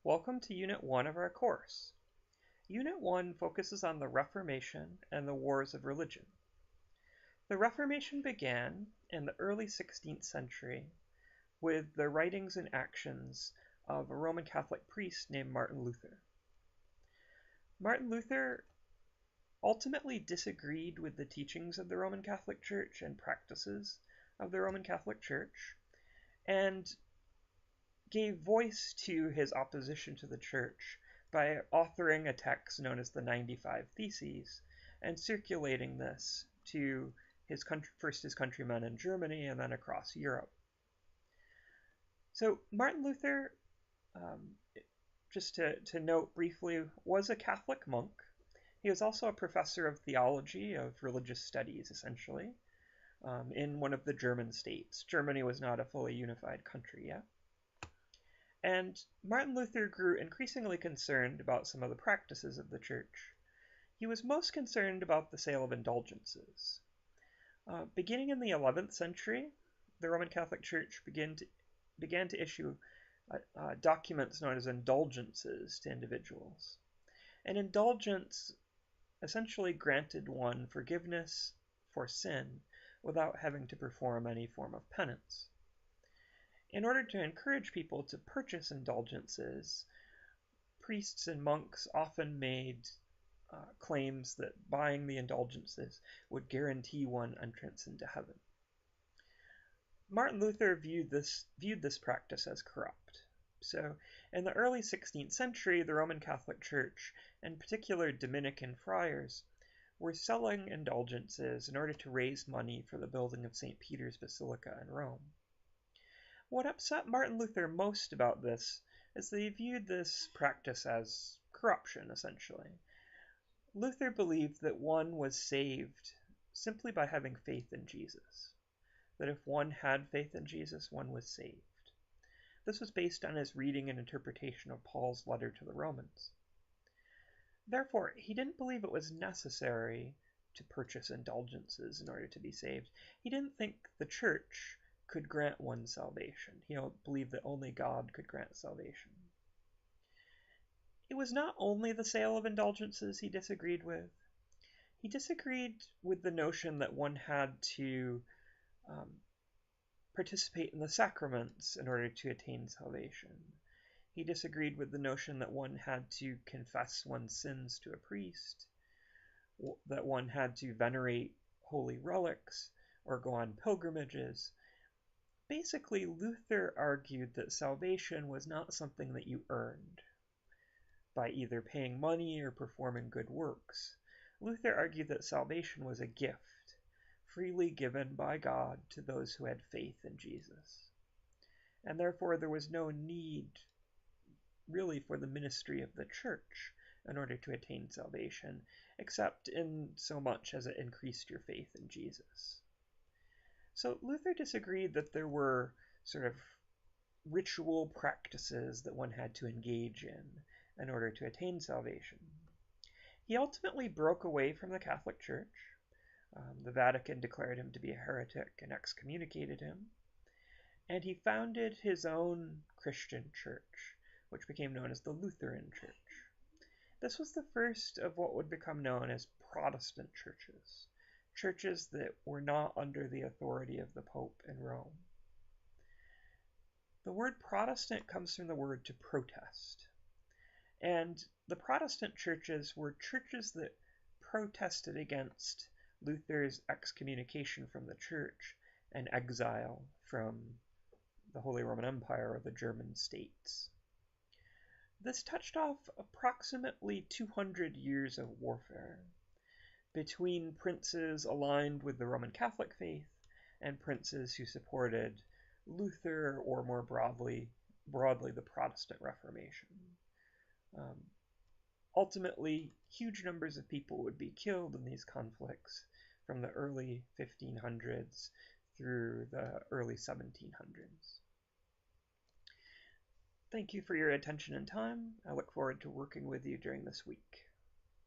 Welcome to Unit 1 of our course. Unit 1 focuses on the Reformation and the Wars of Religion. The Reformation began in the early 16th century with the writings and actions of a Roman Catholic priest named Martin Luther. Martin Luther ultimately disagreed with the teachings of the Roman Catholic Church and practices of the Roman Catholic Church, and gave voice to his opposition to the Church by authoring a text known as the 95 Theses and circulating this to first his countrymen in Germany and then across Europe. So Martin Luther, just to note briefly, was a Catholic monk. He was also a professor of theology, of religious studies, essentially, in one of the German states. Germany was not a fully unified country yet. And Martin Luther grew increasingly concerned about some of the practices of the Church. He was most concerned about the sale of indulgences. Beginning in the 11th century, the Roman Catholic Church began to issue documents known as indulgences to individuals. An indulgence essentially granted one forgiveness for sin without having to perform any form of penance. In order to encourage people to purchase indulgences, priests and monks often made claims that buying the indulgences would guarantee one entrance into heaven. Martin Luther viewed this practice as corrupt. So, in the early 16th century, the Roman Catholic Church, in particular Dominican friars, were selling indulgences in order to raise money for the building of St. Peter's Basilica in Rome. What upset Martin Luther most about this is that he viewed this practice as corruption, essentially. Luther believed that one was saved simply by having faith in Jesus, that if one had faith in Jesus, one was saved. This was based on his reading and interpretation of Paul's letter to the Romans. Therefore, he didn't believe it was necessary to purchase indulgences in order to be saved. He didn't think the Church could grant one salvation. He believed that only God could grant salvation. It was not only the sale of indulgences he disagreed with. He disagreed with the notion that one had to participate in the sacraments in order to attain salvation. He disagreed with the notion that one had to confess one's sins to a priest, that one had to venerate holy relics or go on pilgrimages. Basically, Luther argued that salvation was not something that you earned by either paying money or performing good works. Luther argued that salvation was a gift, freely given by God to those who had faith in Jesus. And therefore there was no need really for the ministry of the Church in order to attain salvation, except in so much as it increased your faith in Jesus. So Luther disagreed that there were sort of ritual practices that one had to engage in order to attain salvation. He ultimately broke away from the Catholic Church. The Vatican declared him to be a heretic and excommunicated him. And he founded his own Christian church, which became known as the Lutheran Church. This was the first of what would become known as Protestant churches, churches that were not under the authority of the Pope in Rome. The word Protestant comes from the word to protest. And the Protestant churches were churches that protested against Luther's excommunication from the church and exile from the Holy Roman Empire or the German states. This touched off approximately 200 years of warfare between princes aligned with the Roman Catholic faith and princes who supported Luther or more broadly the Protestant Reformation. Ultimately, huge numbers of people would be killed in these conflicts from the early 1500s through the early 1700s. Thank you for your attention and time. I look forward to working with you during this week.